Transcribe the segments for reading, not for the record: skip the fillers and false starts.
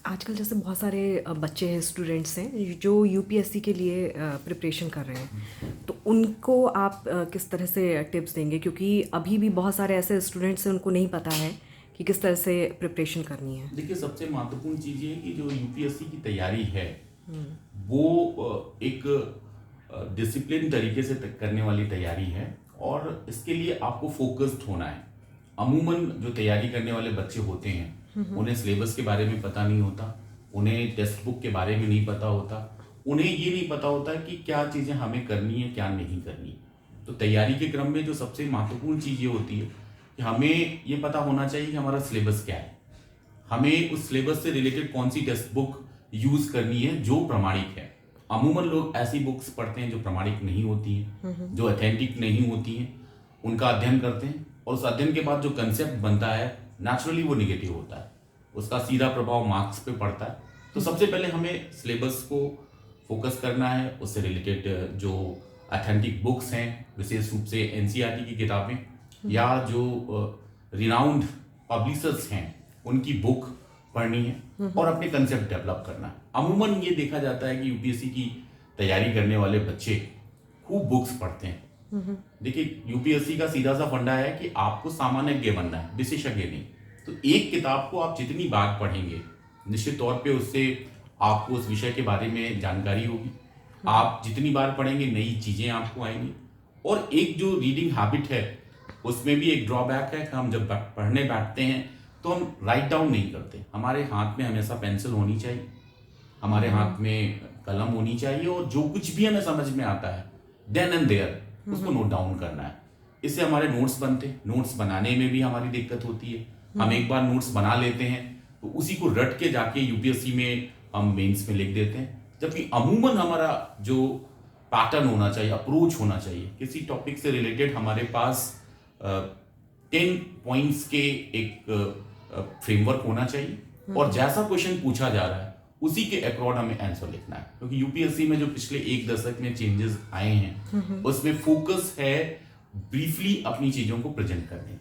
आजकल जैसे बहुत सारे बच्चे हैं, स्टूडेंट्स हैं जो यूपीएससी के लिए प्रिपरेशन कर रहे हैं, तो उनको आप किस तरह से टिप्स देंगे? क्योंकि अभी भी बहुत सारे ऐसे स्टूडेंट्स हैं, उनको नहीं पता है कि किस तरह से प्रिपरेशन करनी है। देखिए, सबसे महत्वपूर्ण चीज़ ये है कि जो यूपीएससी की तैयारी है वो एक डिसिप्लिन तरीके से करने वाली तैयारी है और इसके लिए आपको फोकस्ड होना है। अमूमन जो तैयारी करने वाले बच्चे होते हैं उन्हें सिलेबस के बारे में पता नहीं होता, उन्हें टेक्स्ट बुक के बारे में नहीं पता होता, उन्हें ये नहीं पता होता कि क्या चीज़ें हमें करनी है क्या नहीं करनी। तो तैयारी के क्रम में जो सबसे महत्वपूर्ण चीज़ ये होती है कि हमें ये पता होना चाहिए कि हमारा सिलेबस क्या है, हमें उस सिलेबस से रिलेटेड कौन सी टेक्स्ट बुक यूज करनी है जो प्रमाणिक है। अमूमन लोग ऐसी बुक्स पढ़ते हैं जो प्रमाणिक नहीं होती हैं, जो ऑथेंटिक नहीं होती हैं, उनका अध्ययन करते हैं और उस अध्ययन के बाद जो कंसेप्ट बनता है नेचुरली वो निगेटिव होता है, उसका सीधा प्रभाव मार्क्स पे पड़ता है। तो सबसे पहले हमें सिलेबस को फोकस करना है, उससे रिलेटेड जो ऑथेंटिक बुक्स हैं, विशेष रूप से एनसीईआरटी की किताबें या जो रिनाउंड पब्लिशर्स हैं उनकी बुक पढ़नी है और अपने कंसेप्ट डेवलप करना है। अमूमन ये देखा जाता है कि यूपीएससी की तैयारी करने वाले बच्चे खूब बुक्स पढ़ते हैं। देखिए, यूपीएससी का सीधा सा फंडा है कि आपको सामान्यज्ञ बनना है, विशेषज्ञ नहीं। तो एक किताब को आप जितनी बार पढ़ेंगे निश्चित तौर पे उससे आपको उस विषय के बारे में जानकारी होगी। आप जितनी बार पढ़ेंगे नई चीजें आपको आएंगी। और एक जो रीडिंग हैबिट है उसमें भी एक ड्रॉबैक है कि हम जब पढ़ने बैठते हैं तो हम राइट डाउन नहीं करते। हमारे हाथ में हमेशा पेंसिल होनी चाहिए, हमारे हाथ में कलम होनी चाहिए और जो कुछ भी हमें समझ में आता है देन एंड देयर उसको नोट डाउन करना है। इससे हमारे नोट्स बनते हैं, नोट्स बनाने में भी हमारी दिक्कत होती है। हम एक बार नोट्स बना लेते हैं तो उसी को रट के जाके यूपीएससी में हम मेंस में लिख देते हैं, जबकि अमूमन हमारा जो पैटर्न होना चाहिए, अप्रोच होना चाहिए, किसी टॉपिक से रिलेटेड हमारे पास 10 पॉइंट्स के एक फ्रेमवर्क होना चाहिए और जैसा क्वेश्चन पूछा जा रहा है उसी के अकॉर्ड हमें आंसर लिखना है। क्योंकि यूपीएससी में जो पिछले एक दशक में चेंजेस आए हैं उसमें फोकस है ब्रीफली अपनी चीजों को प्रेजेंट करने।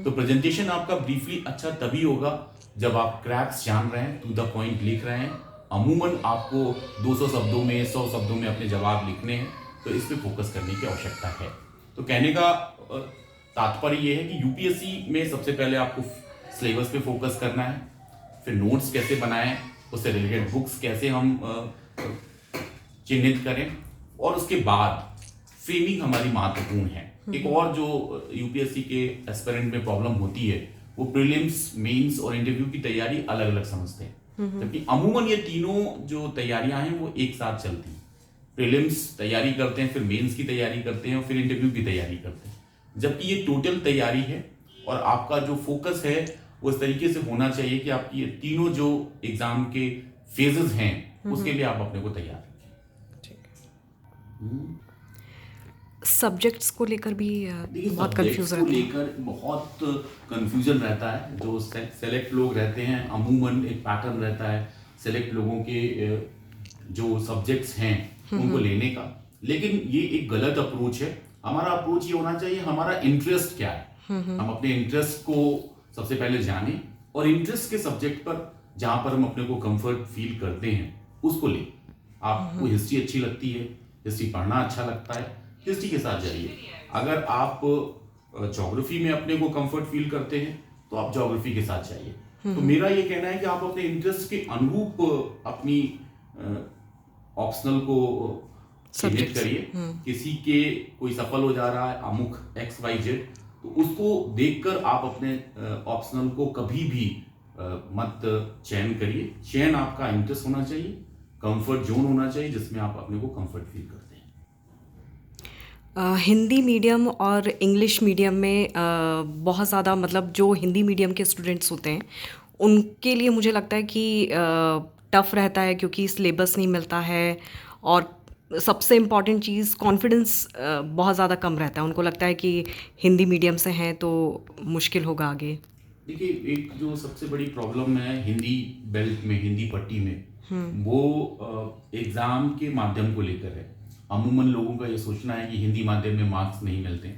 तो प्रेजेंटेशन आपका ब्रीफली अच्छा तभी होगा जब आप क्रैक्स जान रहे हैं, टू द पॉइंट लिख रहे हैं। अमूमन आपको 200 शब्दों में 100 शब्दों में अपने जवाब लिखने हैं, तो इस पे फोकस करने की आवश्यकता है। तो कहने का तात्पर्य यह है कि यूपीएससी में सबसे पहले आपको सिलेबस पे फोकस करना है, फिर नोट्स कैसे बनाएं, उससे रिलेटेड बुक्स कैसे हम चिन्हित करें और उसके बाद फ्रेमिंग हमारी महत्वपूर्ण है। एक और जो यूपीएससी के एस्पिरेंट में प्रॉब्लम होती है वो प्रीलिम्स, मेंस और इंटरव्यू की तैयारी अलग अलग समझते हैं, जबकि अमूमन ये तीनों जो तैयारियां हैं वो एक साथ चलती हैं। प्रीलिम्स तैयारी करते हैं, फिर मेंस की तैयारी करते हैं और फिर इंटरव्यू की तैयारी करते हैं, जबकि ये टोटल तैयारी है और आपका जो फोकस है वो इस तरीके से होना चाहिए कि आपकी ये तीनों जो एग्जाम के फेजेस हैं उसके लिए आप अपने को तैयार रखें। सब्जेक्ट्स को लेकर भी बहुत कंफ्यूजन रहता है। लेकर बहुत कंफ्यूजन रहता है। जो सेलेक्ट लोग रहते हैं अमूमन एक पैटर्न रहता है सेलेक्ट लोगों के जो सब्जेक्ट्स हैं उनको लेने का, लेकिन ये एक गलत अप्रोच है। हमारा अप्रोच ये होना चाहिए हमारा इंटरेस्ट क्या है, हम अपने इंटरेस्ट को सबसे पहले जानें और इंटरेस्ट के सब्जेक्ट पर जहां पर हम अपने को कंफर्ट फील करते हैं उसको लें। आपको हिस्ट्री अच्छी लगती है, हिस्ट्री पढ़ना अच्छा लगता है, हिस्ट्री के साथ जाइए। अगर आप ज्योग्राफी में अपने को कंफर्ट फील करते हैं तो आप ज्योग्राफी के साथ जाइए। तो मेरा ये कहना है कि आप अपने इंटरेस्ट के अनुरूप अपनी ऑप्शनल को चिन्हित करिए। किसी के कोई सफल हो जा रहा है अमुक XYZ, तो उसको देखकर आप अपने ऑप्शनल को कभी भी मत चयन करिए। चयन आपका इंटरेस्ट होना चाहिए, कंफर्ट जोन होना चाहिए जिसमें आप अपने को कंफर्ट फील करते हैं। हिंदी मीडियम और इंग्लिश मीडियम में बहुत ज़्यादा, मतलब जो हिंदी मीडियम के स्टूडेंट्स होते हैं उनके लिए मुझे लगता है कि टफ़ रहता है, क्योंकि सिलेबस नहीं मिलता है और सबसे इम्पॉर्टेंट चीज़ कॉन्फिडेंस बहुत ज़्यादा कम रहता है। उनको लगता है कि हिंदी मीडियम से हैं तो मुश्किल होगा आगे। देखिए, एक जो सबसे बड़ी प्रॉब्लम है हिंदी बेल्ट में, हिंदी पट्टी में, वो एग्जाम के माध्यम को लेकर है। अमूमन लोगों का ये सोचना है कि हिंदी माध्यम में मार्क्स नहीं मिलते।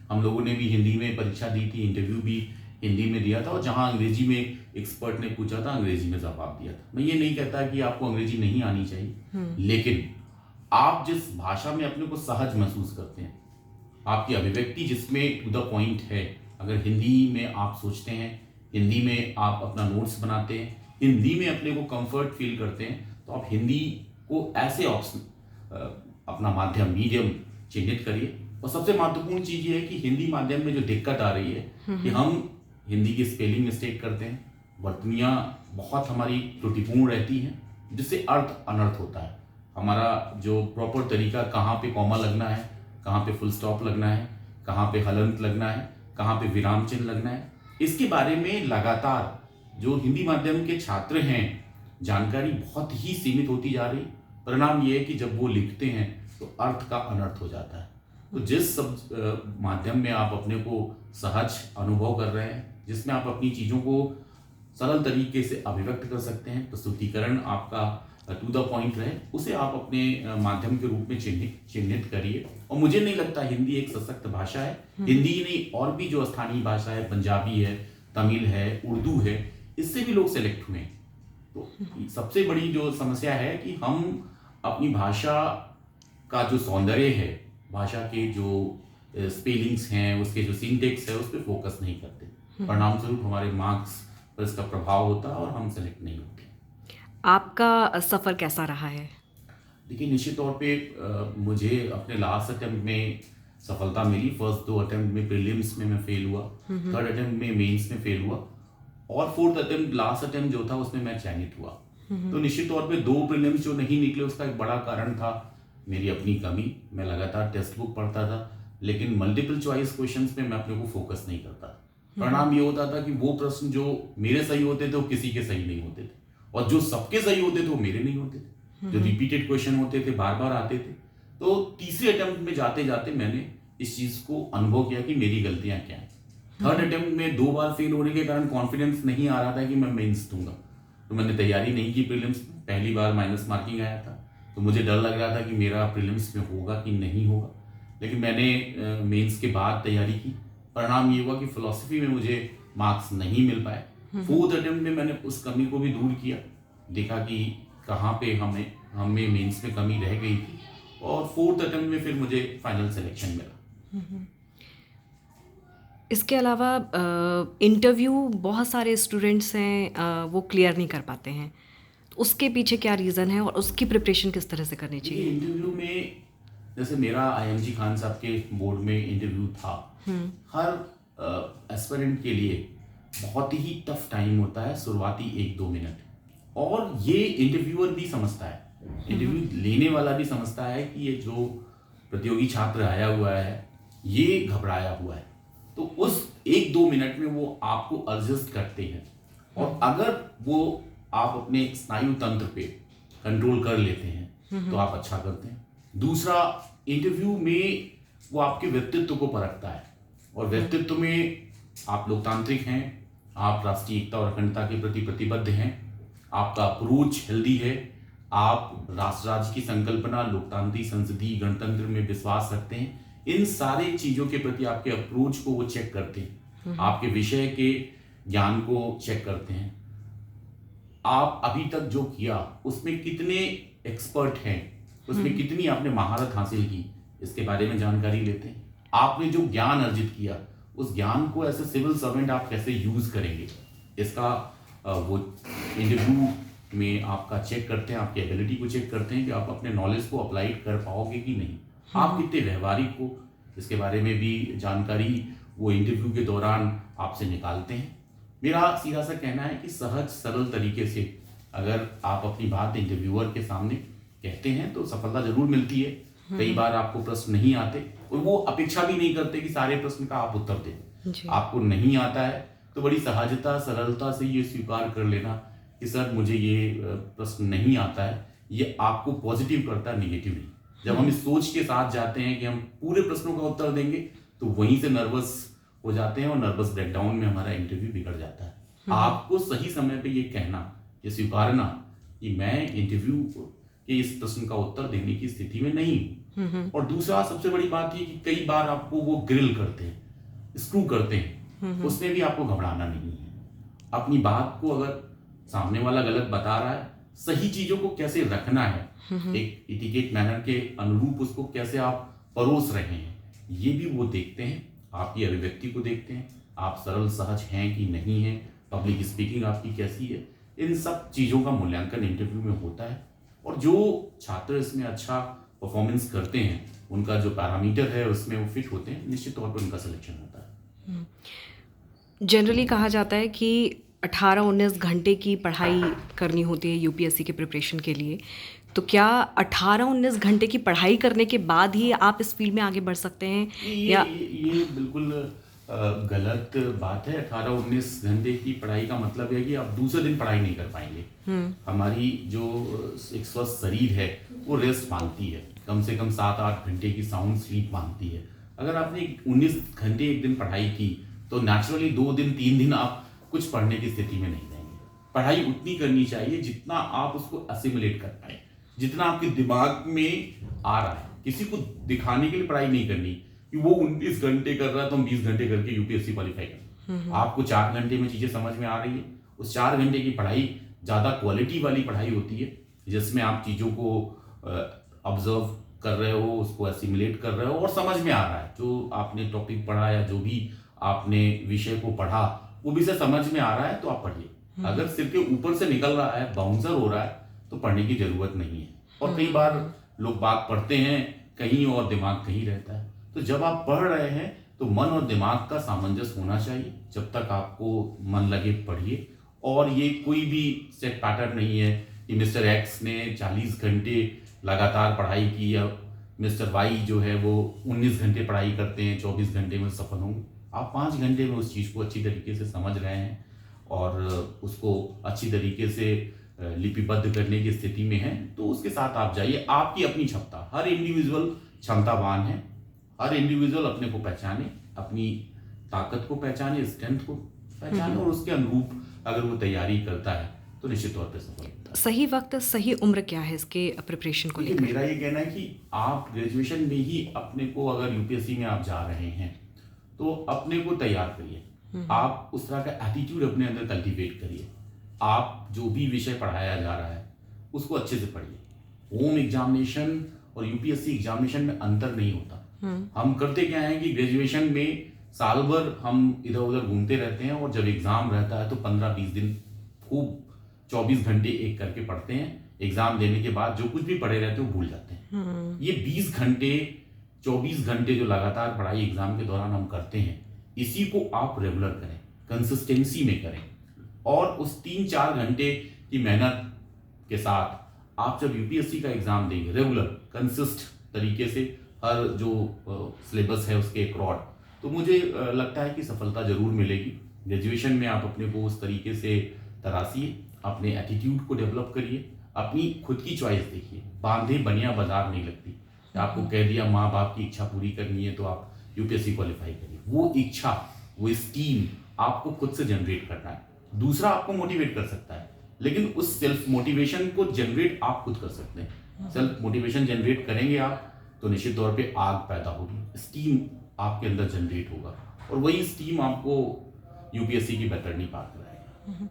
हम लोगों ने भी हिंदी में परीक्षा दी थी, इंटरव्यू भी हिंदी में दिया था, और जहां अंग्रेजी में एक्सपर्ट ने पूछा था अंग्रेजी में जवाब दिया था। मैं ये नहीं कहता कि आपको अंग्रेजी नहीं आनी चाहिए, लेकिन आप जिस भाषा में अपने को सहज महसूस करते हैं, आपकी अभिव्यक्ति जिसमें टू द पॉइंट है, अगर हिंदी में आप सोचते हैं, हिंदी में आप अपना नोट्स बनाते हैं, हिंदी में अपने को कंफर्ट फील करते हैं, तो आप हिंदी को ऐसे ऑप्शन अपना माध्यम मीडियम चिन्हित करिए। और सबसे महत्वपूर्ण चीज ये है कि हिंदी माध्यम में जो दिक्कत आ रही है कि हम हिंदी की स्पेलिंग मिस्टेक करते हैं, वर्तनियाँ बहुत हमारी त्रुटिपूर्ण रहती हैं, जिससे अर्थ अनर्थ होता है। हमारा जो प्रॉपर तरीका, कहाँ पे कॉमा लगना है, कहाँ पे फुल स्टॉप लगना है, कहाँ पे हलंत लगना है, कहाँ पे विराम चिन्ह लगना है, इसके बारे में लगातार जो हिंदी माध्यम के छात्र हैं, जानकारी बहुत ही सीमित होती जा रही। परिणाम ये है कि जब वो लिखते हैं तो अर्थ का अनर्थ हो जाता है। तो जिस सब माध्यम में आप अपने को सहज अनुभव कर रहे हैं, जिसमें आप अपनी चीज़ों को सरल तरीके से अभिव्यक्त कर सकते हैं, प्रस्तुतिकरण आपका टू द पॉइंट रहे, उसे आप अपने माध्यम के रूप में चिन्हित करिए। और मुझे नहीं लगता हिंदी एक सशक्त भाषा है। हिंदी ही नहीं, और भी जो स्थानीय भाषा है, पंजाबी है, तमिल है, उर्दू है, इससे भी लोग सेलेक्ट हुए हैं। तो सबसे बड़ी जो समस्या है कि हम अपनी भाषा का जो सौंदर्य है, भाषा के जो स्पेलिंग्स हैं, उसके जो सिंटेक्स है, उस पर फोकस नहीं करते। परिणाम स्वरूप हमारे मार्क्स पर इसका प्रभाव होता है और हम सेलेक्ट नहीं होते। आपका सफ़र कैसा रहा है? देखिए, निश्चित तौर पे मुझे अपने लास्ट अटेम्प्ट में सफलता मिली। फर्स्ट 2 अटेम्प्ट में प्रीलिम्स में मैं फेल हुआ, थर्ड अटेम्प्ट में मेंस में फेल हुआ, और फोर्थ अटेम्प्ट लास्ट अटेम्प्ट जो था उसमें मैं चयनित हुआ। तो निश्चित तौर पे 2 प्रीलिम्स जो नहीं निकले, उसका एक बड़ा कारण था मेरी अपनी कमी। मैं लगातार टेक्स्ट बुक पढ़ता था, लेकिन मल्टीपल चॉइस क्वेश्चंस में मैं अपने को फोकस नहीं करता। परिणाम ये होता था कि वो प्रश्न जो मेरे सही होते थे वो किसी के सही नहीं होते थे, और जो सबके सही होते थे वो मेरे नहीं होते थे। जो रिपीटेड क्वेश्चन होते थे, बार बार आते थे। तो तीसरे अटेम्प्ट में जाते जाते मैंने इस चीज को अनुभव किया कि मेरी गलतियां क्या हैं। थर्ड अटेम्प्ट में 2 बार फेल होने के कारण कॉन्फिडेंस नहीं आ रहा था कि मैं मेंस दूंगा, तो मैंने तैयारी नहीं की प्रीलिम्स में। पहली बार माइनस मार्किंग आया था, तो मुझे डर लग रहा था कि मेरा प्रीलिम्स में होगा कि नहीं होगा। लेकिन मैंने मेंस के बाद तैयारी की। परिणाम ये हुआ कि फिलॉसफी में मुझे मार्क्स नहीं मिल पाए। फोर्थ अटेम्प्ट में मैंने उस कमी को भी दूर किया, देखा कि कहाँ पे हमें मेंस में कमी रह गई थी, और फोर्थ अटेम्प्ट में फिर मुझे फाइनल सिलेक्शन मिला। इसके अलावा इंटरव्यू बहुत सारे स्टूडेंट्स हैं वो क्लियर नहीं कर पाते हैं, तो उसके पीछे क्या रीज़न है और उसकी प्रिपरेशन किस तरह से करनी चाहिए? इंटरव्यू में जैसे मेरा IMG खान साहब के बोर्ड में इंटरव्यू था, हर एस्पिरेंट के लिए बहुत ही टफ टाइम होता है शुरुआती 1-2 मिनट, और ये इंटरव्यूअर भी समझता है, इंटरव्यू लेने वाला भी समझता है कि ये जो प्रतियोगी छात्र आया हुआ है ये घबराया हुआ है। तो उस 1-2 मिनट में वो आपको एडजस्ट करते हैं, और अगर वो आप अपने स्नायु तंत्र पे कंट्रोल कर लेते हैं तो आप अच्छा करते हैं। दूसरा, इंटरव्यू में वो आपके व्यक्तित्व को परखता है, और व्यक्तित्व में आप लोकतांत्रिक हैं, आप राष्ट्रीय एकता और अखंडता के प्रति प्रतिबद्ध हैं, आपका अप्रोच हेल्दी है, आप राष्ट्र राज्य की संकल्पना, लोकतांत्रिक संसदीय गणतंत्र में विश्वास रखते हैं। इन सारे चीजों के प्रति आपके अप्रोच को वो चेक करते हैं, आपके विषय के ज्ञान को चेक करते हैं, आप अभी तक जो किया उसमें कितने एक्सपर्ट हैं, उसमें कितनी आपने महारत हासिल की, इसके बारे में जानकारी लेते हैं। आपने जो ज्ञान अर्जित किया, उस ज्ञान को एज ए सिविल सर्वेंट आप कैसे यूज करेंगे, इसका वो इंटरव्यू में आपका चेक करते हैं, आपकी एबिलिटी को चेक करते हैं कि आप अपने नॉलेज को अप्लाइड कर पाओगे कि नहीं, आप कितने व्यवहारिक हो, इसके बारे में भी जानकारी वो इंटरव्यू के दौरान आपसे निकालते हैं। मेरा सीधा सा कहना है कि सहज सरल तरीके से अगर आप अपनी बात इंटरव्यूअर के सामने कहते हैं तो सफलता जरूर मिलती है। कई बार आपको प्रश्न नहीं आते, और वो अपेक्षा भी नहीं करते कि सारे प्रश्न का आप उत्तर दें। आपको नहीं आता है तो बड़ी सहजता सरलता से ये स्वीकार कर लेना कि सर मुझे ये प्रश्न नहीं आता है, ये आपको पॉजिटिव करता है, निगेटिव नहीं। जब हम इस सोच के साथ जाते हैं कि हम पूरे प्रश्नों का उत्तर देंगे, तो वहीं से नर्वस हो जाते हैं, और नर्वस ब्रेकडाउन में हमारा इंटरव्यू बिगड़ जाता है। आपको सही समय पे ये कहना, ये स्वीकारना कि मैं इंटरव्यू के इस प्रश्न का उत्तर देने की स्थिति में नहीं हूँ। और दूसरा सबसे बड़ी बात ये कि कई बार आपको वो ग्रिल करते हैं, स्क्रू करते हैं उसमें भी आपको घबराना नहीं है। अपनी बात को अगर सामने वाला गलत बता रहा है, सही चीजों को कैसे रखना है, एक इटिकेट मैनर के अनुरूप उसको कैसे आप परोस रहे हैं, ये भी वो देखते हैं। आपकी अभिव्यक्ति को देखते हैं, आप सरल सहज हैं कि नहीं है, पब्लिक स्पीकिंग आपकी कैसी है, इन सब चीज़ों का मूल्यांकन इंटरव्यू में होता है। और जो छात्र इसमें अच्छा परफॉर्मेंस करते हैं, उनका जो पैरामीटर है उसमें वो फिट होते हैं, निश्चित तौर पर उनका सिलेक्शन होता है। जनरली कहा जाता है कि 18-19 घंटे की पढ़ाई करनी होती है यूपीएससी के प्रिपरेशन के लिए। तो क्या 18-19 घंटे की पढ़ाई करने के बाद ही आप इस फील्ड में आगे बढ़ सकते हैं या ये बिल्कुल गलत बात है। 18-19 घंटे की पढ़ाई का मतलब है कि आप दूसरे दिन पढ़ाई नहीं कर पाएंगे। हमारी जो एक स्वस्थ शरीर है वो रेस्ट मांगती है, कम से कम 7-8 घंटे की साउंड स्लीप मांगती है। अगर आपने 19 घंटे एक दिन पढ़ाई की तो नेचुरली 2 दिन 3 दिन आप कुछ पढ़ने की स्थिति में नहीं रहेंगे। पढ़ाई उतनी करनी चाहिए जितना आप उसको असिमुलेट कर पाए, जितना आपके दिमाग में आ रहा है। किसी को दिखाने के लिए पढ़ाई नहीं करनी कि वो 19 घंटे कर रहा है तो हम 20 घंटे करके यूपीएससी क्वालिफाई करें। आपको 4 घंटे में चीजें समझ में आ रही है, उस 4 घंटे की पढ़ाई ज्यादा क्वालिटी वाली पढ़ाई होती है, जिसमें आप चीजों को ऑब्जर्व कर रहे हो, उसको असिमुलेट कर रहे हो और समझ में आ रहा है। जो आपने टॉपिक पढ़ा या जो भी आपने विषय को पढ़ा वो विषय समझ में आ रहा है तो आप पढ़िए। अगर सिर के ऊपर से निकल रहा है, बाउंसर हो रहा है, तो पढ़ने की जरूरत नहीं है। और कई बार लोग बात पढ़ते हैं कहीं और दिमाग कहीं रहता है। तो जब आप पढ़ रहे हैं तो मन और दिमाग का सामंजस्य होना चाहिए। जब तक आपको मन लगे पढ़िए। और ये कोई भी सेट पैटर्न नहीं है कि मिस्टर एक्स ने 40 घंटे लगातार पढ़ाई की या मिस्टर वाई जो है वो 19 घंटे पढ़ाई करते हैं, 24 घंटे में सफल होंगे। आप 5 घंटे में उस चीज़ को अच्छी तरीके से समझ रहे हैं और उसको अच्छी तरीके से लिपिबद्ध करने की स्थिति में हैं, तो उसके साथ आप जाइए। आपकी अपनी क्षमता, हर इंडिविजुअल क्षमतावान है। हर इंडिविजुअल अपने को पहचाने, अपनी ताकत को पहचाने, स्ट्रेंथ को पहचाने और उसके अनुरूप अगर वो तैयारी करता है तो निश्चित तौर पे सफल होता है। सही वक्त, सही उम्र क्या है इसके प्रिपरेशन को लेकर? मेरा ये कहना है कि आप ग्रेजुएशन में ही अपने को, अगर यूपीएससी में आप जा रहे हैं तो अपने को तैयार करिए। आप उस तरह का एटीट्यूड अपने अंदर कल्टीवेट करिए। आप जो भी विषय पढ़ाया जा रहा है उसको अच्छे से पढ़िए। होम एग्जामिनेशन और यूपीएससी एग्जामिनेशन में अंतर नहीं होता। हम करते क्या है कि ग्रेजुएशन में साल भर हम इधर उधर घूमते रहते हैं और जब एग्जाम रहता है तो 15-20 दिन खूब 24 घंटे एक करके पढ़ते हैं। एग्जाम देने के बाद जो कुछ भी पढ़े रहते हैं वो भूल जाते हैं। ये 20 घंटे 24 घंटे जो लगातार पढ़ाई एग्जाम के दौरान हम करते हैं, इसी को आप रेगुलर करें, कंसिस्टेंसी में करें। और उस 3-4 घंटे की मेहनत के साथ आप जब यूपीएससी का एग्जाम देंगे रेगुलर कंसिस्ट तरीके से, हर जो सिलेबस है उसके अकॉर्ड, तो मुझे लगता है कि सफलता जरूर मिलेगी। ग्रेजुएशन में आप अपने को उस तरीके से तराशिए, अपने एटीट्यूड को डेवलप करिए, अपनी खुद की चॉइस देखिए। बांधे बनिया बाजार नहीं लगती। आपको कह दिया माँ बाप की इच्छा पूरी करनी है तो आप यूपीएससी क्वालिफाई करिए। वो इच्छा, वो स्टीम आपको खुद से जनरेट करना है। दूसरा आपको मोटिवेट कर सकता है, लेकिन उस सेल्फ मोटिवेशन को जनरेट आप खुद कर सकते हैं। सेल्फ मोटिवेशन जनरेट करेंगे आप तो निश्चित तौर पे आग पैदा होगी, स्टीम आपके अंदर जनरेट होगा और वही स्टीम आपको यूपीएससी की बेहतर नहीं पार कराएगा।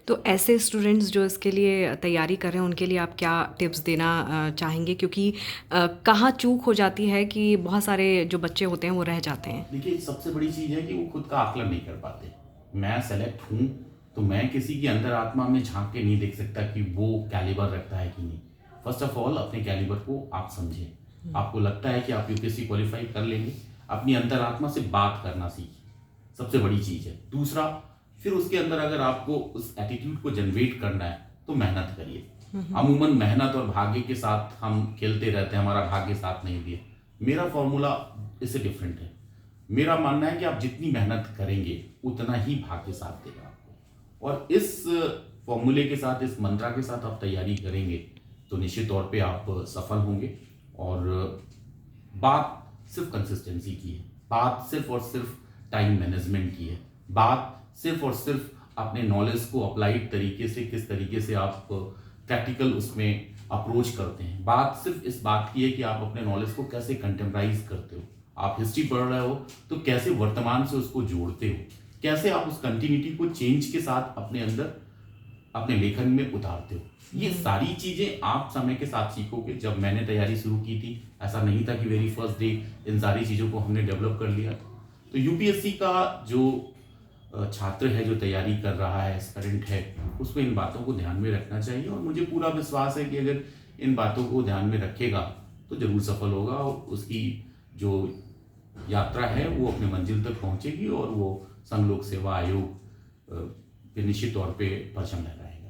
तो ऐसे स्टूडेंट्स जो इसके लिए तैयारी कर रहे हैं उनके लिए आप क्या टिप्स देना चाहेंगे? क्योंकि कहाँ चूक हो जाती है कि बहुत सारे जो बच्चे होते हैं वो रह जाते हैं। देखिए, सबसे बड़ी चीज़ है कि वो खुद का आकलन नहीं कर पाते। मैं सेलेक्ट हूँ तो मैं किसी की अंदर आत्मा में झांक के नहीं देख सकता कि वो कैलिबर रखता है कि नहीं। फर्स्ट ऑफ ऑल अपने कैलिबर को आप समझें। आपको लगता है कि आप यूपीएससी क्वालिफाई कर लेंगे, अपनी अंतरात्मा से बात करना सीखिए, सबसे बड़ी चीज़ है। दूसरा, फिर उसके अंदर अगर आपको उस एटीट्यूड को जनरेट करना है तो मेहनत करिए। अमूमन मेहनत और भाग्य के साथ हम खेलते रहते हैं, हमारा भाग्य साथ नहीं दिए। मेरा फॉर्मूला इससे डिफरेंट है। मेरा मानना है कि आप जितनी मेहनत करेंगे उतना ही भाग्य साथ देगा आपको। और इस फॉर्मूले के साथ, इस मंत्रा के साथ आप तैयारी करेंगे तो निश्चित तौर पे आप सफल होंगे। और बात सिर्फ कंसिस्टेंसी की है, बात सिर्फ और सिर्फ टाइम मैनेजमेंट की है, बात सिर्फ और सिर्फ अपने नॉलेज को अप्लाइड तरीके से, किस तरीके से आप प्रैक्टिकल उसमें अप्रोच करते हैं। बात सिर्फ इस बात की है कि आप अपने नॉलेज को कैसे कंटेम्पराइज करते हो। आप हिस्ट्री पढ़ रहे हो तो कैसे वर्तमान से उसको जोड़ते हो। कैसे आप उस कंटिन्यूटी को चेंज के साथ अपने अंदर अपने लेखन में उतारते हो। ये सारी चीजें आप समय के साथ सीखोगे। जब मैंने तैयारी शुरू की थी, ऐसा नहीं था कि वेरी फर्स्ट डे इन सारी चीजों को हमने डेवलप कर लिया। तो यूपीएससी का जो छात्र है, जो तैयारी कर रहा है, एस्पिरेंट है, उसको इन बातों को ध्यान में रखना चाहिए। और मुझे पूरा विश्वास है कि अगर इन बातों को ध्यान में रखेगा तो जरूर सफल होगा, और उसकी जो यात्रा है वो अपने मंजिल तक पहुंचेगी, और वो संघ लोक सेवा आयोग पे निश्चित तौर पे परचम लहराएगा।